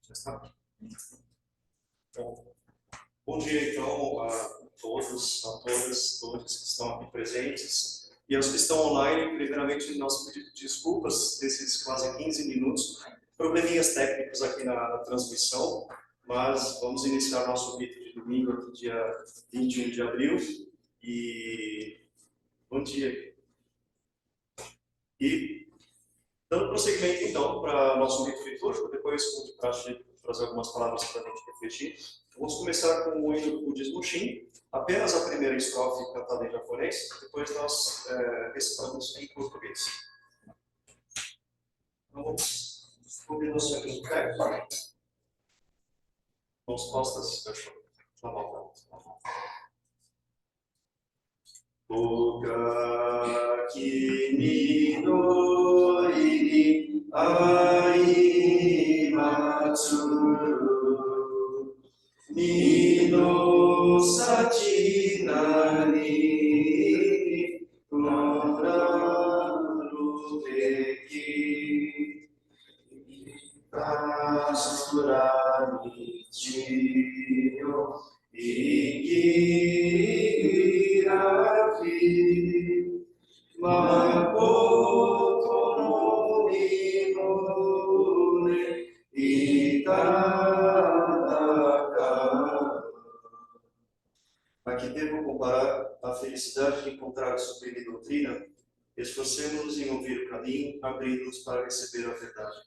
Já está? Bom dia, então, a todos, a todas, todos que estão aqui presentes. E aos que estão online, primeiramente, nós pedimos desculpas desses quase 15 minutos, probleminhas técnicos aqui na transmissão, mas vamos iniciar nosso rito de domingo, aqui, dia 21 de abril. E bom dia. E dando prosseguimento, então, para nosso rito litúrgico, depois, como de praxe, trazer algumas palavras para a gente refletir. Vamos começar com o hino do budismo Shin, apenas a primeira estrofe cantada em japonês, depois nós recitamos em português. Então vamos descobrir nosso hino do pé. Mãos costas, fechou. Na volta. Oka kimi no iri ai matsuru Nino sachi nani noraru beki Asura michiyo ikirafi Makoto no nimone itadaka. Aqui devo comparar a felicidade de encontrar a sublime doutrina, esforcemos-nos em ouvir o caminho, abrindo-nos para receber a verdade.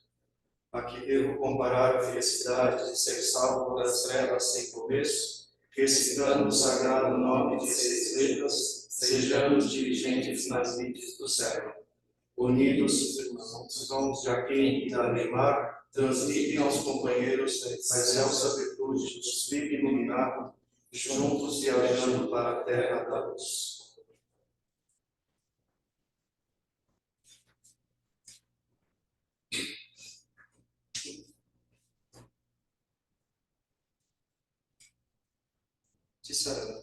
Aqui devo comparar a felicidade de ser salvo das trevas sem começo, recitando o sagrado nome de 6 letras, sejamos dirigentes nas lides do céu. Unidos, os sons de Aquém e da Neymar transmitem aos companheiros a excelsa virtude do Espírito iluminado, juntos viajando para a terra da luz. Sarana.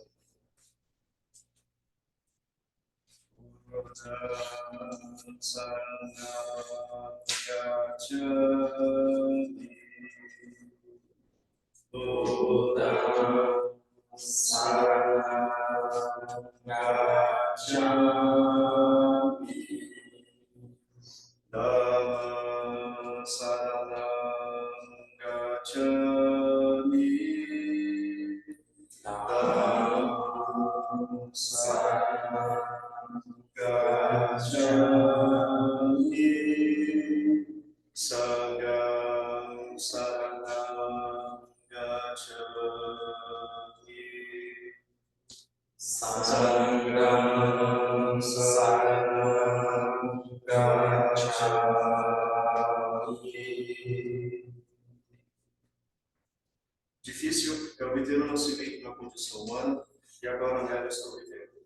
Difícil é obter o nascimento na condição humana, e agora nela estou vivendo.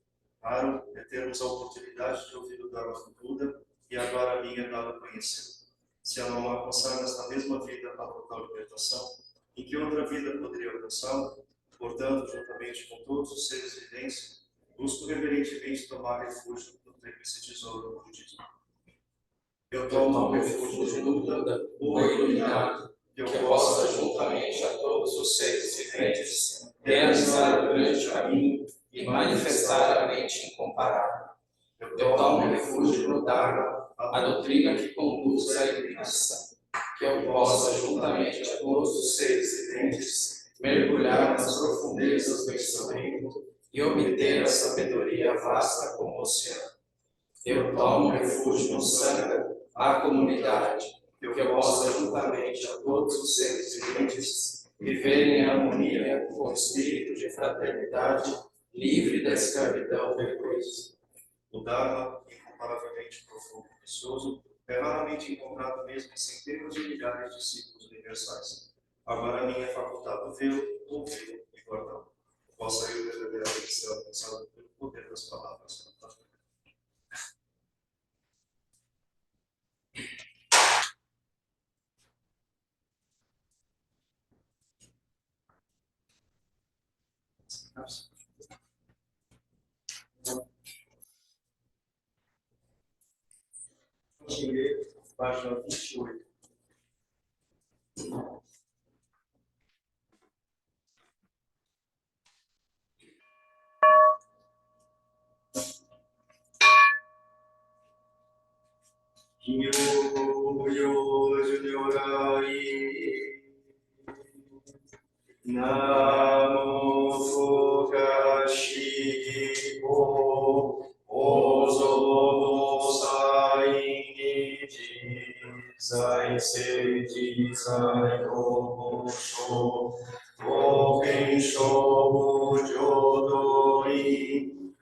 Raro é termos a oportunidade de ouvir o Dharma do Buda, e agora a minha é dada a conhecer. Se eu não alcançar nesta mesma vida a total libertação, em que outra vida poderia alcançá-la? Portanto, juntamente com todos os seres viventes, busco reverentemente tomar refúgio no tríplice tesouro do budismo. Eu tomo refúgio no Buda, o iluminado, que eu possa, juntamente a todos os seres viventes, realizar o grande caminho e manifestar a mente incomparável. Eu tomo refúgio no Dharma, a doutrina que conduz à iluminação, que eu possa, juntamente a todos os seres viventes, mergulhar nas profundezas do instrumento e obter a sabedoria vasta como o oceano. Eu tomo refúgio no Sangha, a comunidade, que eu possa, juntamente a todos os seres viventes, viver em harmonia com o espírito de fraternidade, livre da escravidão do egoísmo. O Dharma, incomparavelmente profundo e precioso, é raramente encontrado mesmo em centenas de milhares de discípulos universais. Agora a mim é facultado vê-lo, ouvi-lo e guardá-lo. Possa eu verdadeiramente ser alcançado pelo poder das palavras. Xinguei, página 28. 유요준요라이 나무 부가시기고 오소보사이니지 사이세지사이로보쇼 오펜쇼부조도이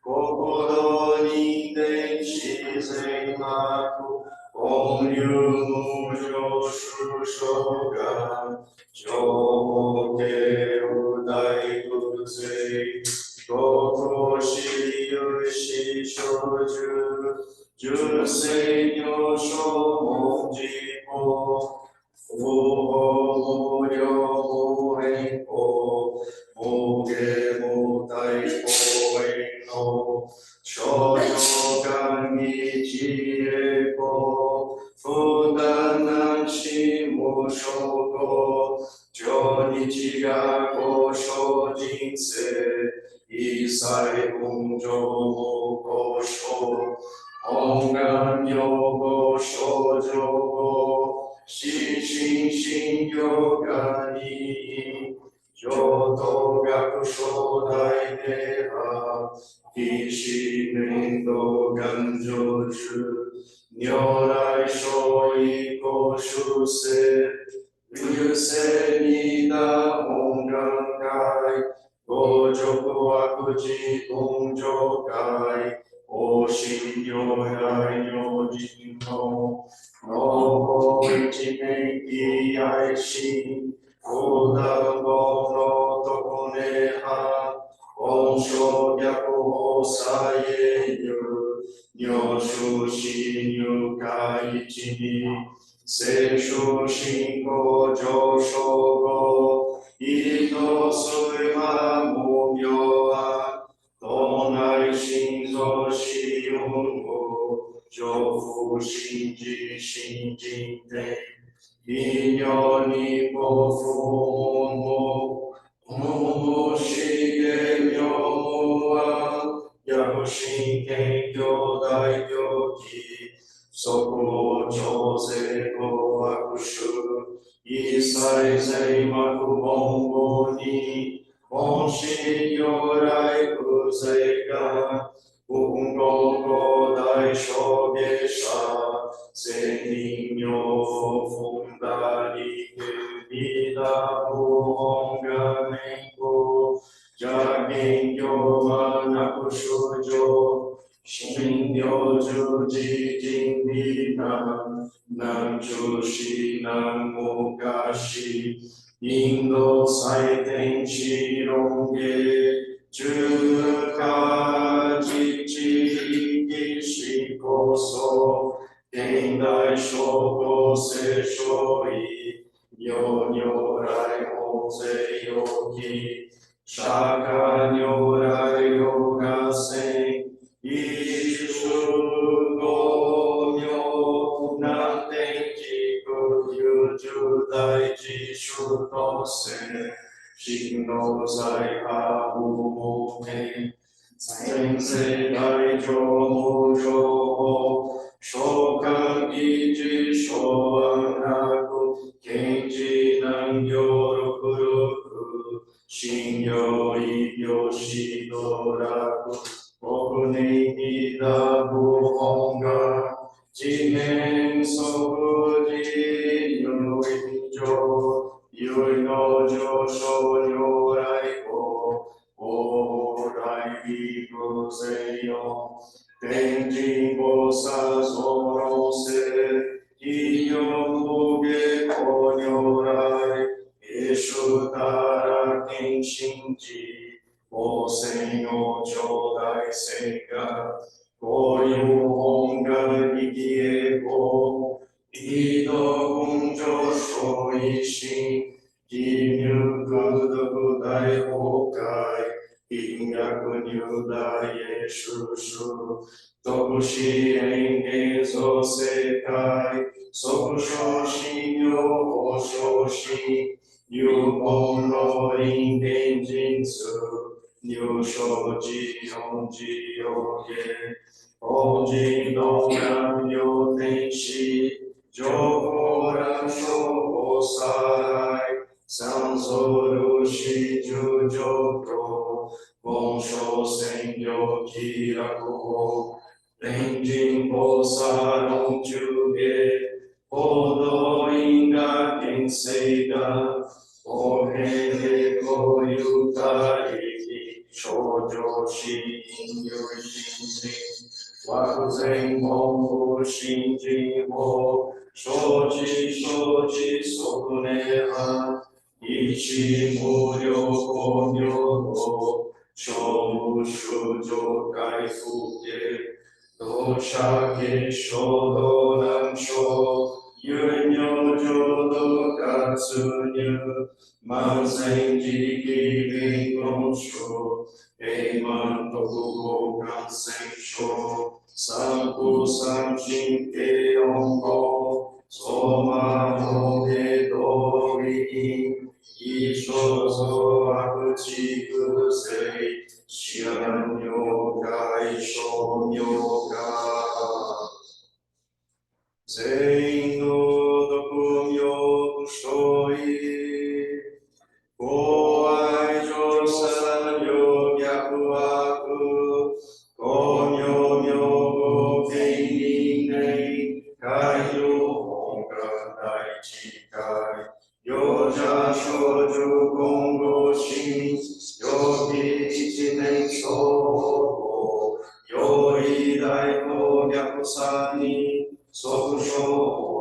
고고도니 덴시생마쿠 공유무조슈쇼가 조호테우다이쿠세이 고고시유시쇼주 주세뇨쇼몽지포 오호무려보행포 모게모다이포행노 쇼쇼강미지에포 부단난시무쇼고 조니치가고 쇼진세 이사이공조고쇼 onganyogo shojogo shishin-shin-yoga-ni jodo-gaku shodai-deha kishin-endo-ganjo-shu nyorai-shoi-ko-shuse ryuse-ni-da ongan-kai gojoku-akuji-gonjo-kai O-shin-yo-rai-yo-jin-no no-ho-ichi-men-ki-ai-shin Oda-bo-no-toko-ne-ha On-sho-gyaku-ho-sa-ye-yu Nyoshu-shin-yu-kai-ichi-ni Seishu-shin-ko-jo-sho-go Ito-sui-ma-mu-myo-a Tonai Shinzo Shiyungo Jofu Shinji Shinji Ten Inyoni Bofu Mo Mumu Shige Myomuwa Yakushin Kenkyo Daikyo Ki Soku Chose Go Akushu Isai Seimaku Bongo Ni Onshi Yorai Kuseka Ungogo Dai Shogesha Zenin Yo Fundari Vida Buonga Mengo Jagin Yo Manakushujo Shin Yo Juji Jinbina Namju Shi Namugashi Indo Saiten Shironge Juka Jichi Gishikoso Gendai Shoko Se Shoi Yo-nyo-rai Hose Yoki Shaka Nyorai Yoga Sen Ishu Go-myo Naten Jiku Yuju Daiji Shuto Sen Shinno Sai Habu Moten Sensei Daijo Mujo Shokan Iji Shoan Haku Kenji Nangyo Rokuroku Shinyo Ibyo Shidoraku Okune Hidabu Honga Jinen Sokuji Yoinjo Yoino Josho Yorai Ko Orai Bigo Seyo Tenjin Bosa Zoro Se Iyomuge Konyorai Eshutara Kenshinji Osenyo Chodai Sega Goyu Honga Ikie Ko Ido Kunjo Shoishin Jinyu Kudu Dai Hokai Ingaku Nyudai Yeshushu Tokushi Enge Zo Sekai Sokusho Shinyo Oshoshi Yuko no Ringen Jinsu Nyusho Ji Yonji Yoge onde Dongamyo Tenshi, Jogoran Shogo Sarai, Sanzoru Shiju Jokro, Bonsho Senyo Kirakuho, Renjin Bosaron Chuge, Odo Inga Kinseiga, Ohene Koyuta Iki, Shoujo Shin Yushin, Wakuzen Mongo Shinji Ho, Shoji Sokuneha, Ichi Muryo Komyo Ho, Shomu Shujo Kai Fuke, Doshake Shodo Nansho, Yunyo Jodo Katsunyu, Manzen Jiki Ringon Eiman Tokugo Kansen Sho, Sanku Sanshin Ke Ongo, Soma Hoge Dori, Isho Zo Akuchi Kusei, Shiran Yoga Isho Yoga. Zeino Dokumyo Kushoi, Koai Josan Yogyakuaku, Konyo Myogo Keinin Nei, Kaiju Honga Daichi Kai, Yoja Shouju Kongo Shin, Yogi Ichinen Soho, Yori Daiko Gyakusani, Sokusho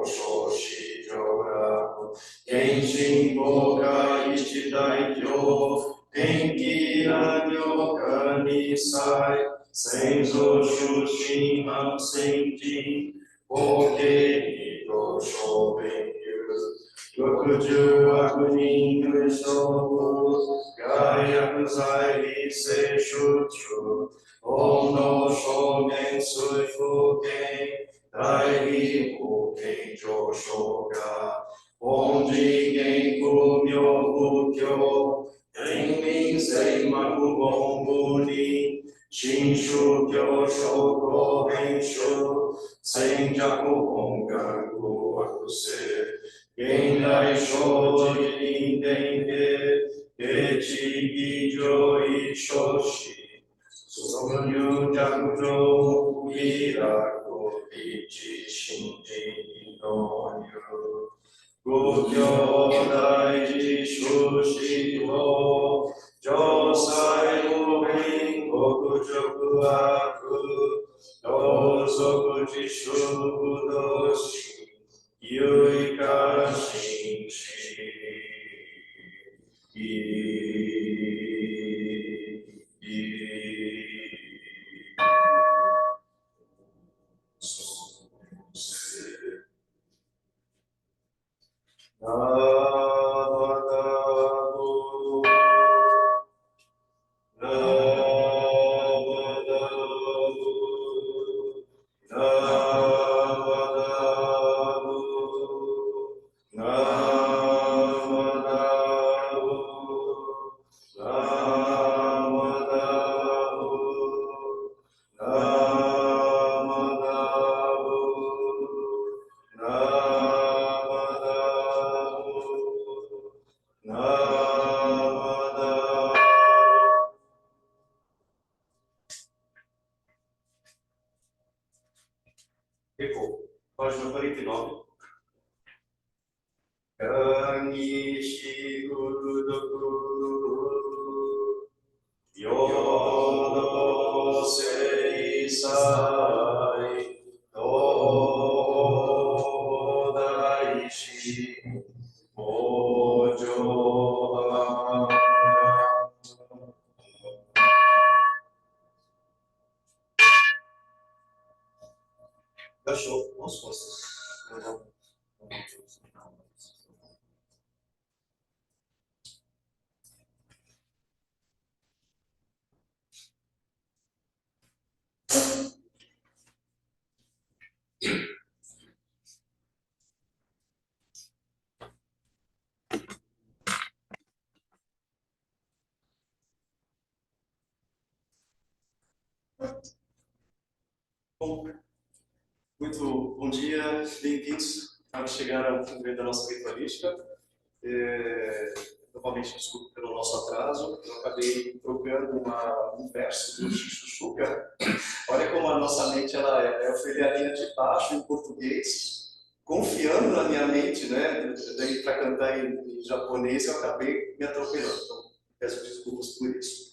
Shoshi Joraku, Genshin Boga Ichidaikyo, Tenki Ranyo Kanisai, Senzo Shushin Ham Senjin, Oke Ito Shobenyu, Yokuju Akunin Shobu, Gaya Zai Ise Shuchu, Ono Shogen Suifuken, Dai Uken Joshoga, Onji Genku Myoku Kyo, Enmin Sei Maku Bombuni, Shinshu Kyo Shoko Henshu, Senjaku Ongaku Akuse, Gendai Shoji Denge, Echi Gijo Ishoshi, Sonyu Jakujo Miraku, Ichi Shinji no Yu. Gukyo Daiji Shushi Wo, Josai Muhin Gokujoku Aku, Dozoku Jishu Doshi, Yuika Shinshi. Ficou. Página 49. Kanishi Gurudoku Yodo Seisai Do Daishi Mojo Achou as costas. Bom, muito bom dia, bem-vindos a chegar ao fim da nossa ritualística. Novamente, desculpe pelo nosso atraso, eu acabei trocando um verso do Chuchuchuca. Olha como a nossa mente ela é. Eu fui a linha de baixo em português, confiando na minha mente, né? Daí para cantar em japonês eu acabei me atropelando. Então, peço desculpas por isso.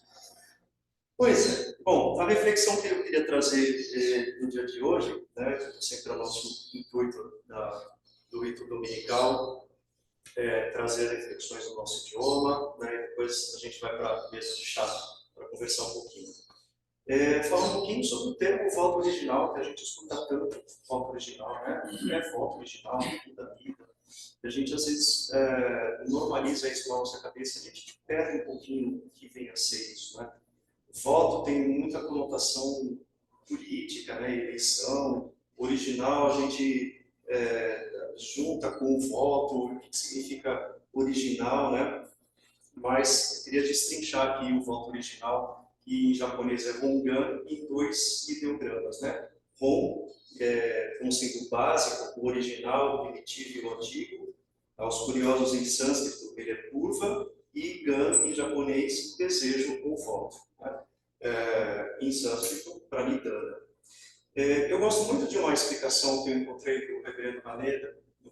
Pois é. Bom, a reflexão que eu queria trazer no dia de hoje, né, sempre é o nosso intuito do rito dominical, trazer reflexões no nosso idioma, né, e depois a gente vai para a mesa de chá para conversar um pouquinho. Falar um pouquinho sobre o termo voto original, que a gente escuta tanto, voto original, né? O que é voto original, tudo da vida. A gente às vezes normaliza isso na nossa cabeça, a gente perde um pouquinho o que vem a ser isso, né? Voto tem muita conotação política, né? Eleição. Original a gente junta com o voto, o que significa original, né? Mas eu queria destrinchar aqui o voto original, que em japonês é Hongan, em 2 ideogramas, né? Hon, como sendo o básico, o original, o primitivo e o antigo. Aos curiosos em sânscrito, ele é curva, e Gan, em japonês, desejo ou voto. Né? Em sânscrito, pranidhana. Eu gosto muito de uma explicação que eu encontrei do reverendo Haneda, um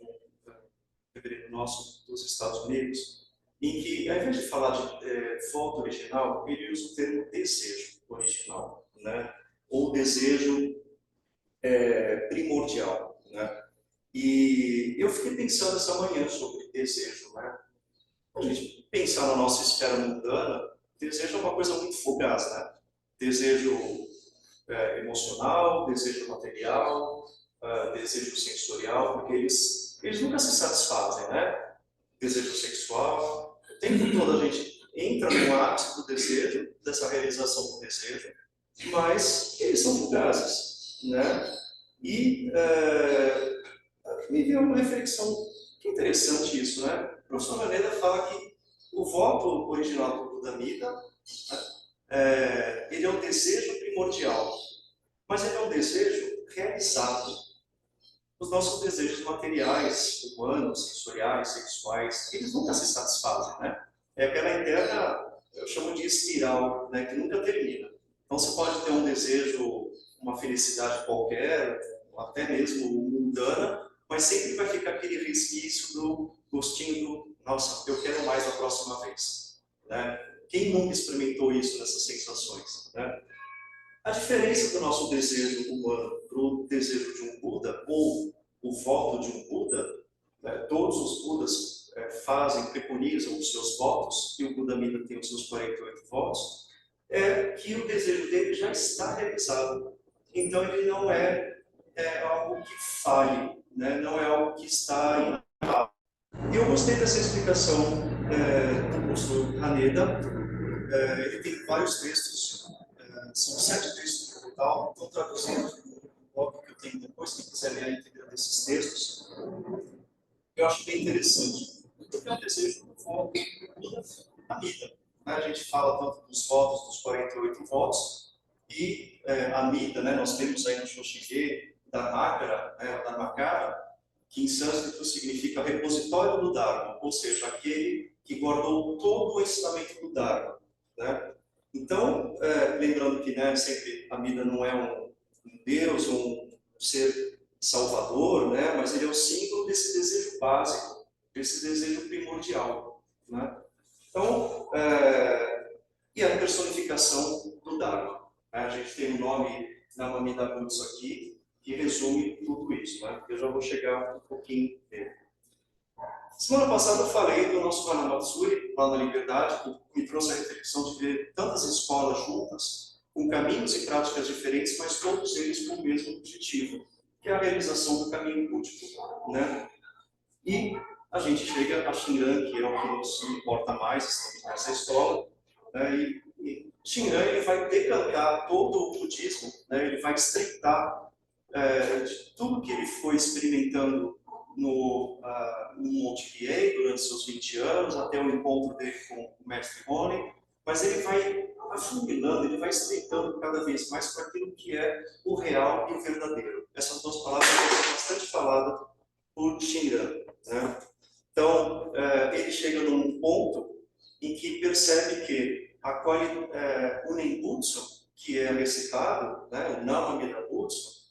reverendo nosso dos Estados Unidos, em que, ao invés de falar de voto original, ele usa o termo desejo original, né? Ou desejo primordial. Né? E eu fiquei pensando essa manhã sobre desejo. Né? A gente pensar na nossa esfera mundana, desejo é uma coisa muito fugaz. Né? Desejo emocional, desejo material, desejo sensorial, porque eles nunca se satisfazem, né? Desejo sexual, o tempo todo a gente entra no ápice do desejo, dessa realização do desejo, mas eles são fugazes, né? E me veio uma reflexão, que interessante isso, né? O professor Maneda fala que o voto original do Buda Mita, ele é um desejo primordial, mas ele é um desejo realizado. Os nossos desejos materiais, humanos, sensoriais, sexuais, eles nunca se satisfazem, né? É aquela eterna, eu chamo de espiral, né, que nunca termina. Então você pode ter um desejo, uma felicidade qualquer, até mesmo mundana, mas sempre vai ficar aquele resquício do gostinho do, nossa, eu quero mais a próxima vez. Né? Quem nunca experimentou isso nessas sensações? Né? A diferença do nosso desejo humano para o desejo de um Buda, ou o voto de um Buda, né, todos os Budas preconizam os seus votos, e o Buda Mita tem os seus 48 votos, é que o desejo dele já está realizado. Então ele não é algo que fale, né, não é algo que está em. E eu gostei dessa explicação do professor Haneda. Ele tem vários textos, são 7 textos no total, estou traduzindo um blog que eu tenho depois, quem quiser ler a íntegra desses textos. Eu acho bem interessante, porque é um desejo do voto da vida. A gente fala tanto dos votos, dos 48 votos, e a Mida, né, nós temos aí no Shoshige, Dharmakara, Dharmakara, que em sânscrito significa repositório do Dharma, ou seja, aquele que guardou todo o ensinamento do Dharma. Né? Então, lembrando que sempre a Mida não é um Deus, um ser salvador, né? Mas ele é o símbolo desse desejo básico, desse desejo primordial. Né? Então, e a personificação do Dharma. Né? A gente tem o nome Namamida Butsu aqui, que resume tudo isso. Né? Eu já vou chegar um pouquinho nele. Semana passada eu falei do nosso Hanamatsuri, lá na Liberdade, que me trouxe a reflexão de ver tantas escolas juntas, com caminhos e práticas diferentes, mas todos eles com o mesmo objetivo, que é a realização do caminho búdico. Né? E a gente chega a Shinran, que é o que nos importa mais, estamos nessa escola, né? E Shinran ele vai decantar todo o budismo, né? Ele vai estreitar de tudo que ele foi experimentando no Monte Kiei durante seus 20 anos, até o encontro dele com o mestre Rony, mas ele vai afunilando, ele vai estreitando cada vez mais para aquilo que é o real e o verdadeiro. Essas duas palavras são bastante faladas por Shinran, né? Então, ele chega num ponto em que percebe que o Nembutsu, que é recitado, né, o Nama Midabutsu,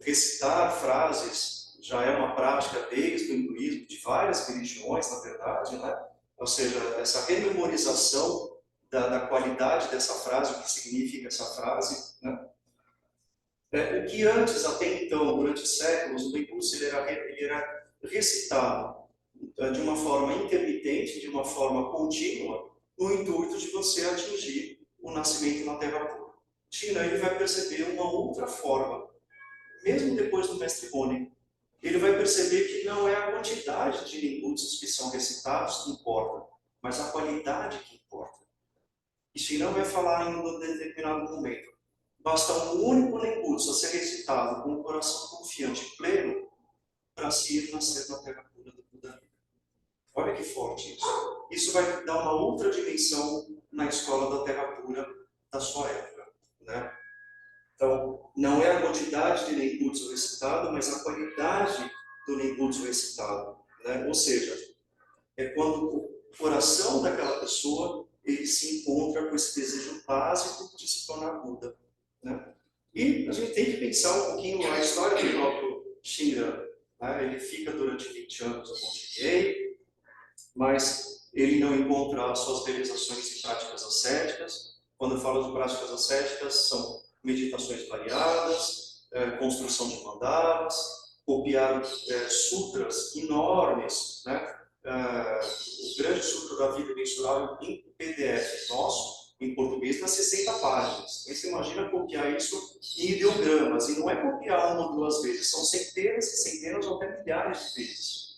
recitar frases já é uma prática desde o hinduísmo, de várias religiões, na verdade, né? Ou seja, essa rememorização da qualidade dessa frase, o que significa essa frase, né? O que antes, até então, durante séculos, o Nembutsu ele era recitado de uma forma intermitente, de uma forma contínua, no intuito de você atingir o nascimento na Terra pura. Shinran ele vai perceber uma outra forma, mesmo depois do mestre Rony, ele vai perceber que não é a quantidade de Nembutsus que são recitados que importa, mas a qualidade que importa. E Shinran vai falar em um determinado momento. Basta um único Nembutsu a ser recitado com um coração confiante e pleno para se ir nascer na Terra pura do Buda. Olha que forte isso. Isso vai dar uma outra dimensão na escola da Terra pura da sua época, né? Então, não é a quantidade de Nembutsu recitado, mas a qualidade do Nembutsu recitado, né? Ou seja, é quando o coração daquela pessoa ele se encontra com esse desejo básico de se tornar Buda, né? E a gente tem que pensar um pouquinho a história do próprio Shinran, né? Ele fica durante 20 anos no Monte Gay, mas ele não encontra as suas realizações em práticas ascéticas. Quando eu falo de práticas ascéticas, são meditações variadas, construção de mandalas, copiar sutras enormes, né? O grande sutra da vida mensurável em PDF nosso, em português, dá 60 páginas. Aí você imagina copiar isso em ideogramas, e não é copiar uma ou duas vezes, são centenas e centenas ou até milhares de vezes.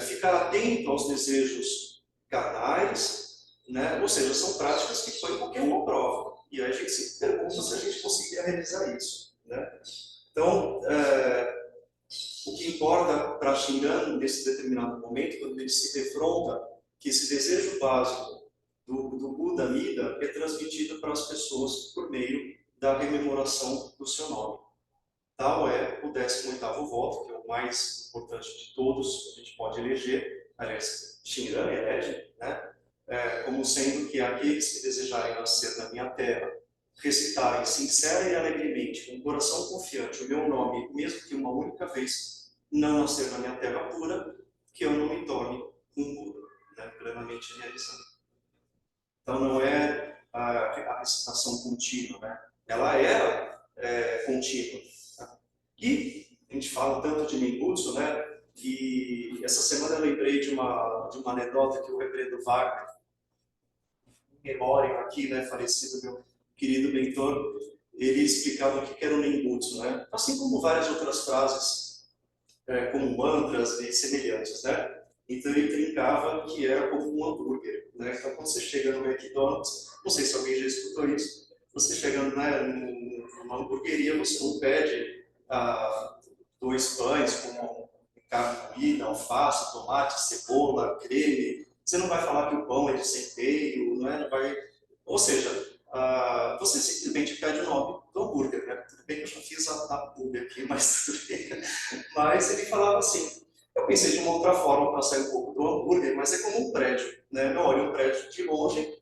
Ficar atento aos desejos carnais, né? Ou seja, são práticas que põem qualquer uma prova. E aí a gente se pergunta se a gente conseguiria realizar isso, né? Então, o que importa para Shinran, nesse determinado momento, quando ele se defronta, que esse desejo básico do Buda Mida é transmitido para as pessoas por meio da rememoração do seu nome. Tal é o 18º voto, que é o mais importante de todos, a gente pode eleger, aliás, Shinran elege, né? Como sendo que aqueles que desejarem nascer na minha terra, recitarem sincera e alegremente, com o coração confiante, o meu nome, mesmo que uma única vez, não nascer na minha terra pura, que eu não me torne um Buda, né? Plenamente realizado. Então não é a recitação contínua, né? Ela era contínua. E a gente fala tanto de Nembutsu, né? E essa semana eu lembrei de uma anedota que o reverendo Wagner, memória aqui, né, falecido meu querido mentor, ele explicava o que era o Nembutsu, né? Assim como várias outras frases, como mantras e semelhantes, né? Então ele brincava que era como um hambúrguer, né? Então quando você chega no McDonald's, não sei se alguém já escutou isso, você chegando, né, numa hamburgueria, você não pede 2 pães com carne moída, alface, tomate, cebola, creme. Você não vai falar que o pão é de centeio, não é? Não vai... Ou seja, você simplesmente pede o nome do hambúrguer, né? Tudo bem que eu já fiz a pub aqui, mas tudo bem. Mas ele falava assim, eu pensei de uma outra forma para sair um pouco do hambúrguer, mas é como um prédio, né? Eu olho um prédio de longe,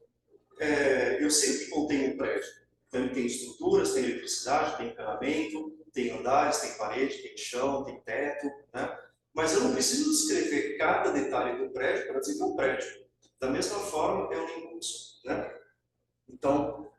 eu sei que contém um prédio. Então ele tem estruturas, tem eletricidade, tem encanamento, tem andares, tem parede, tem chão, tem teto, né? Mas eu não preciso descrever cada detalhe do prédio para dizer que é um prédio. Da mesma forma, é um Nembutsu, né? Então,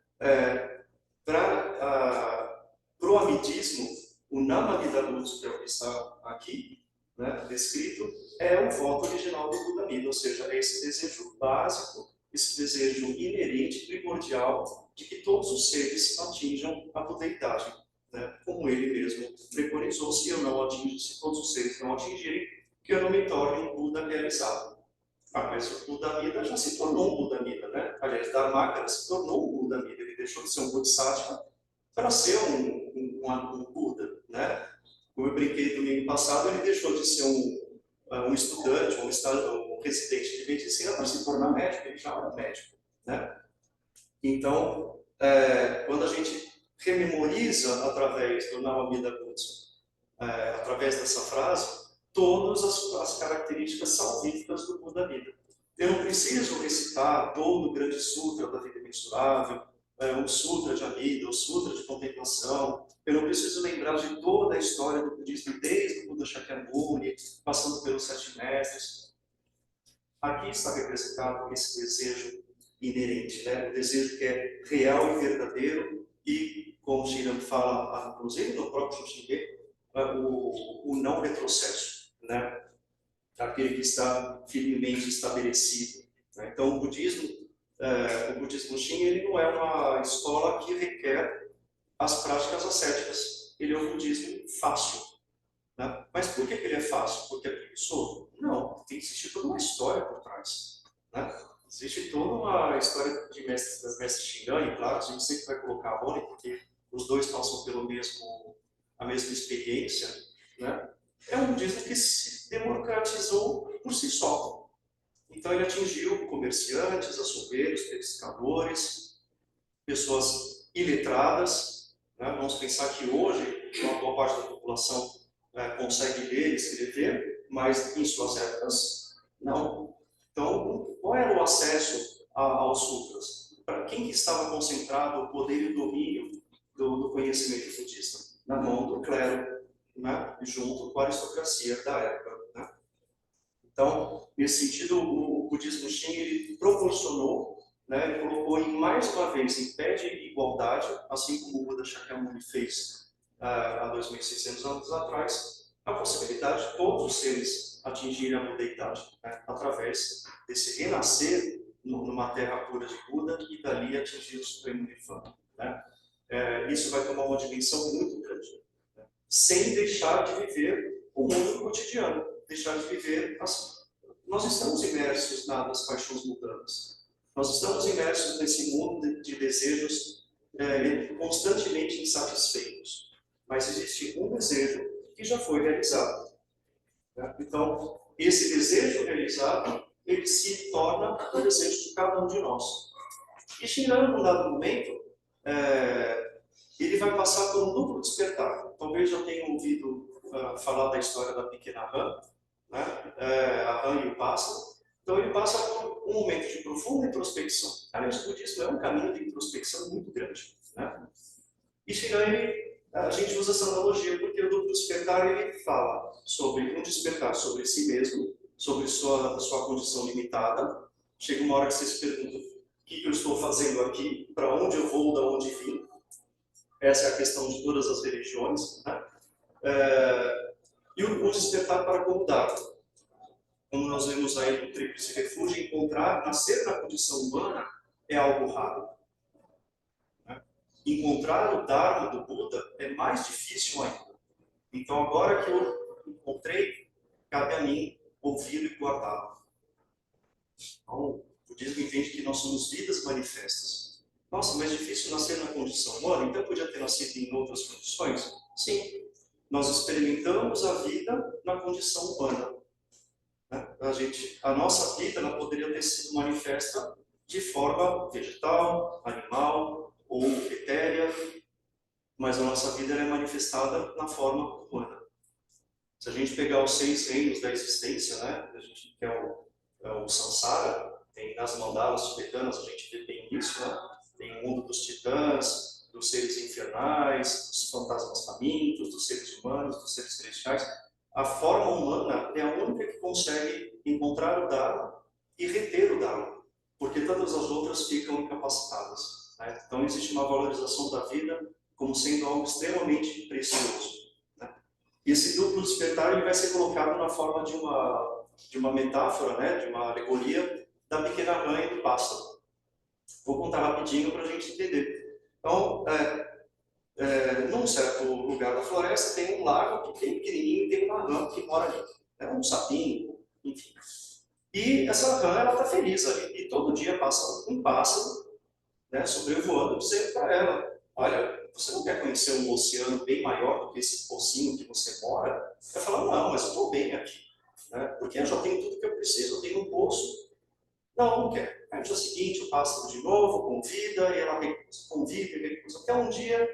para o amitismo, o Namadidabutsu, que é o que está aqui, né, descrito, é o voto original do Buda Mida, ou seja, é esse desejo básico, esse desejo inerente, primordial, de que todos os seres atinjam a budeidade, né, como ele mesmo preconizou, se eu não atingo, se todos os seres não atingirem, que eu não me torne um Buda realizado. Mas o Buda Mida já se tornou um Buda Mida, né? Aliás, Dharmakara se tornou um Buda Mida, ele deixou de ser um Bodhisattva para ser um Buda, né? Como eu brinquei domingo passado, ele deixou de ser um estudante ou um residente de medicina para se tornar médico, ele já é um médico, né? Então, quando a gente rememoriza através do Navamida Butsu, através dessa frase, todas as características salvíficas do Buda vida. Eu não preciso recitar todo o grande sutra da vida imensurável, o sutra de Amida, o sutra de contemplação. Eu não preciso lembrar de toda a história do budismo, desde o Buda Shakyamuni, passando pelos 7 mestres. Aqui está representado esse desejo inerente, né? O desejo que é real e verdadeiro e, como o Shinran fala, inclusive no próprio Shinge, o não retrocesso, né? Aquele que está firmemente estabelecido, né? Então, o budismo Shin, ele não é uma escola que requer as práticas ascéticas. Ele é um budismo fácil, né? Mas por que ele é fácil? Porque é preguiçoso? Não, tem que existir toda uma história por trás, né? Existe toda uma história de das mestres Shinran, e claro, a gente sempre vai colocar a Rony, porque os dois passam a mesma experiência, né? É um budismo que se democratizou por si só. Então ele atingiu comerciantes, açougueiros, pescadores, pessoas iletradas, né? Vamos pensar que hoje uma boa parte da população consegue ler e escrever, mas em suas épocas não. Então, qual era o acesso aos sutras? Para quem que estava concentrado o poder e o domínio do conhecimento budista? Na mão do clero, né? Junto com a aristocracia da época, né? Então, nesse sentido, o budismo Shin, ele proporcionou, né, ele colocou mais uma vez em pé de igualdade, assim como o Buda Shakyamuni fez há 2.600 anos atrás, a possibilidade de todos os seres atingirem a budeidade, né, através desse renascer numa terra pura de Buda e dali atingir o Supremo Nirvana, né? Isso vai tomar uma dimensão muito grande, né? Sem deixar de viver o mundo cotidiano, deixar de viver assim. Nós estamos imersos nas paixões mundanas. Nós estamos imersos nesse mundo de desejos constantemente insatisfeitos. Mas existe um desejo que já foi realizado, né? Então, esse desejo realizado, ele se torna o desejo de cada um de nós. E Shinran, num dado momento, ele vai passar por um duplo despertar. Talvez já tenham ouvido falar da história da pequena rã, né? A rã e o pássaro. Então ele passa por um momento de profunda introspecção. Aliás, o budismo é um caminho de introspecção muito grande, né? E Shinran, a gente usa essa analogia porque o duplo despertar ele fala sobre um despertar sobre si mesmo, sobre sua condição limitada. Chega uma hora que você se pergunta: o que eu estou fazendo aqui? Para onde eu vou? Da onde vim? Essa é a questão de todas as religiões, né? E o despertar para a comunidade. Como nós vemos aí no Tríplice Refúgio, nascer na condição humana é algo raro, né? Encontrar o Dharma do Buda é mais difícil ainda. Então, agora que eu encontrei, cabe a mim ouvi-lo e guardá-lo. Então, o budismo entende que nós somos vidas manifestas. Nossa, mas é difícil nascer na condição humana, então podia ter nascido em outras condições? Sim. Nós experimentamos a vida na condição humana, né? A nossa vida ela poderia ter sido manifesta de forma vegetal, animal ou etérea, mas a nossa vida é manifestada na forma humana. Se a gente pegar os 6 reinos da existência, né, que é o Samsara, tem nas mandalas tibetanas, a gente vê bem isso, né? Tem o mundo dos titãs, dos seres infernais, dos fantasmas famintos, dos seres humanos, dos seres celestiais. A forma humana é a única que consegue encontrar o Dharma e reter o Dharma, porque todas as outras ficam incapacitadas, né? Então existe uma valorização da vida como sendo algo extremamente precioso, né? E esse duplo despertar ele vai ser colocado na forma de uma metáfora, né? De uma alegoria da pequena rã e do pássaro. Vou contar rapidinho para a gente entender. Então, num certo lugar da floresta tem um lago que tem pequenininho e tem uma rã que mora ali. É um sapinho, enfim. E essa rã, ela está feliz ali. E todo dia passa um pássaro, né, sobrevoando, dizendo para ela: olha, você não quer conhecer um oceano bem maior do que esse pocinho que você mora? Ela fala: não, mas eu estou bem aqui. né? Porque eu já tenho tudo que eu preciso, eu tenho um poço. Não quero. Aí no dia seguinte, o pássaro de novo convida, e ela convida, recusa. Até um dia,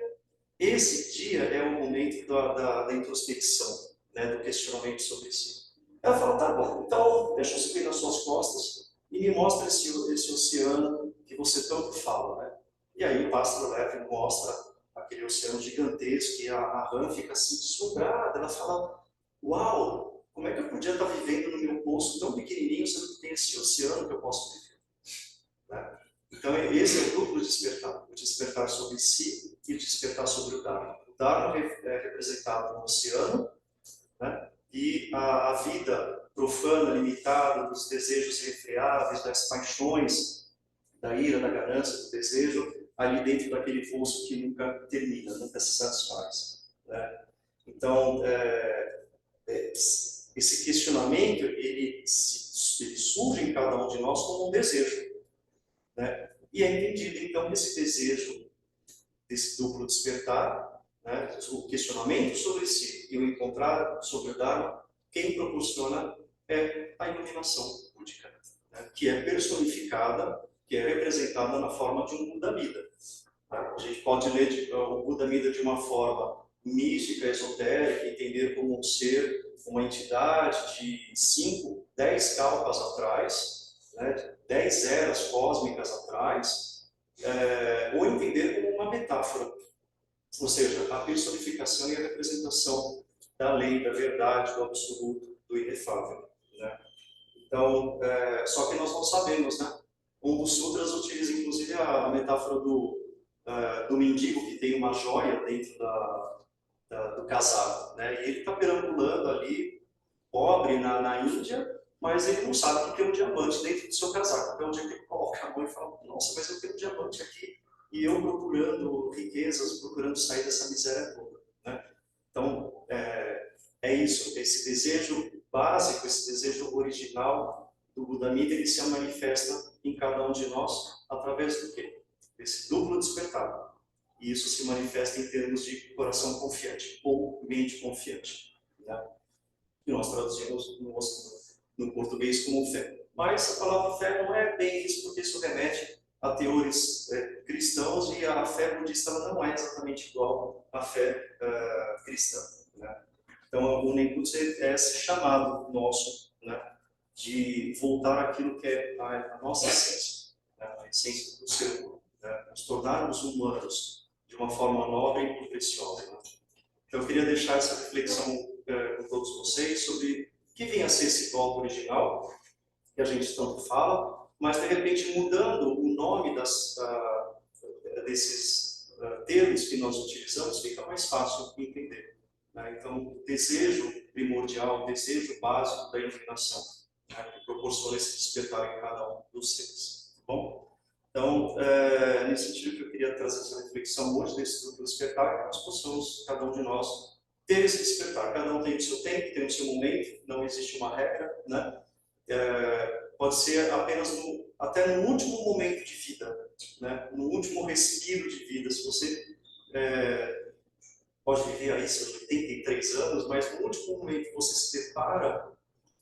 esse dia é o momento da introspecção, né? Do questionamento sobre si. Ela fala, tá bom, então deixa eu subir nas suas costas e me mostra esse oceano que você tanto fala, né? E aí o pássaro leva e mostra aquele oceano gigantesco e a rã fica assim deslumbrada. Ela fala, uau, como é que eu podia estar vivendo no meu poço tão pequenininho, sendo que tem esse oceano que eu posso viver? Né? Então esse é o duplo despertar, o despertar sobre si e o despertar sobre o Dharma. O Dharma é representado no oceano, né? E a vida profana, limitada, dos desejos irrefreáveis, das paixões, da ira, da ganância, do desejo, ali dentro daquele poço que nunca termina, nunca se satisfaz. Né? Então, esse questionamento, ele surge em cada um de nós como um desejo. Né? E é entendido, então, esse desejo, desse duplo despertar, né? O questionamento sobre si e o encontrar sobre o Dharma, quem proporciona é a iluminação búdica, né? Que é personificada, que é representada na forma de um Buda-Mida. A gente pode ler o Buda-Mida de uma forma mística, esotérica, entender como um ser, uma entidade de 5, 10 kalpas atrás, né, 10 eras cósmicas atrás, ou entender como uma metáfora, ou seja, a personificação e a representação da lei, da verdade, do absoluto, do inefável. Né? Então, só que nós não sabemos, né? Um dos sutras utiliza inclusive a metáfora do mendigo que tem uma joia dentro do casaco, né? E ele está perambulando ali, pobre na Índia, mas ele não sabe que tem um diamante dentro do seu casaco. Então, um dia que ele coloca a mão e fala, nossa, mas eu tenho um diamante aqui, e eu procurando riquezas, procurando sair dessa miséria toda. Né? Então, é isso, esse desejo básico, esse desejo original do Buda-Mida, ele se manifesta em cada um de nós através do quê? Desse duplo despertar. E isso se manifesta em termos de coração confiante, ou mente confiante. Né? Que nós traduzimos no português como fé. Mas a palavra fé não é bem isso, porque isso remete a teores cristãos, e a fé budista não é exatamente igual à fé cristã. Né? Então, o Nenkutsu é esse chamado nosso, né, de voltar àquilo que é a nossa essência, né, a essência do ser humano, né, nos tornarmos humanos de uma forma nobre e preciosa. Né? Então, eu queria deixar essa reflexão com todos vocês sobre o que vem a ser esse golpe original, que a gente tanto fala, mas de repente mudando o nome desses termos que nós utilizamos, fica mais fácil de entender. Né? Então, o desejo primordial, o desejo básico da iluminação, né? Que proporciona esse despertar em cada um dos seres. Tá bom? Então, nesse sentido que eu queria trazer essa reflexão hoje desse duplo despertar, que nós possamos, cada um de nós, ter esse despertar. Cada um tem o seu tempo, tem o seu momento, não existe uma regra, né? Pode ser apenas até no último momento de vida, né? No último respiro de vida. Se você pode viver aí seus 83 anos, mas no último momento que você se depara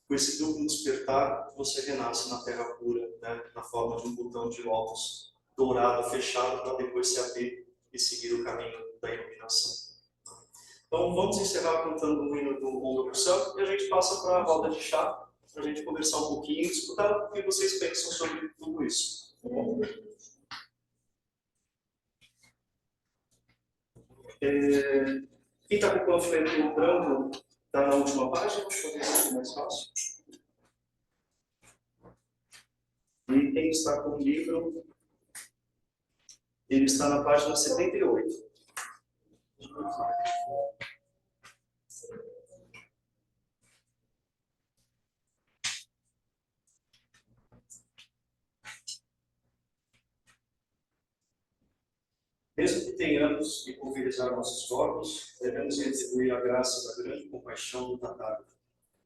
com esse duplo despertar, você renasce na terra pura, né? Na forma de um botão de lótus dourado, fechado, para depois se abrir e seguir o caminho da iluminação. Então, vamos encerrar cantando o hino do Mongo Santo e a gente passa para a roda de chá, para a gente conversar um pouquinho e escutar o que vocês pensam sobre tudo isso. Quem está com o panfleto branco está na última página, talvez seja mais fácil. E quem está com o livro, ele está na página 78. Mesmo que tenhamos que pulverizar nossos corpos, devemos retribuir a graça da grande compaixão do Tathagata.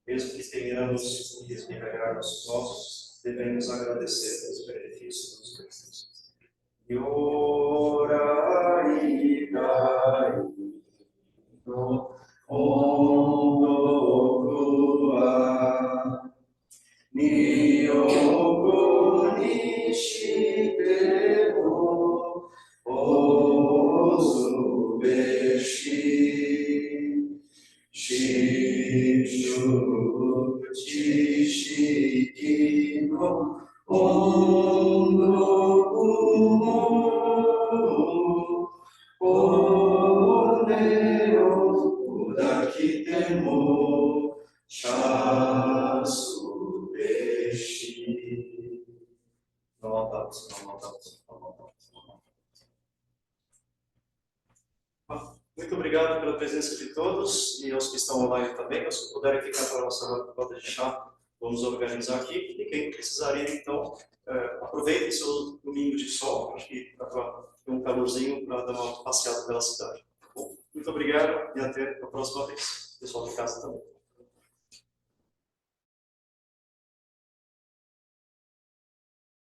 Mesmo que tenhamos que esmigalhar nossos ossos, devemos agradecer pelos benefícios dos mestres. Yorai dai no ondoku wa Muito obrigado pela presença de todos e aos que estão online também. Os que puderem ficar para a nossa roda de chá, vamos organizar aqui. E quem precisar ir, então, aproveitem seu domingo de sol, acho que dá para ter um calorzinho para dar uma passeada pela cidade. Bom, muito obrigado e até a próxima vez. Pessoal de casa também.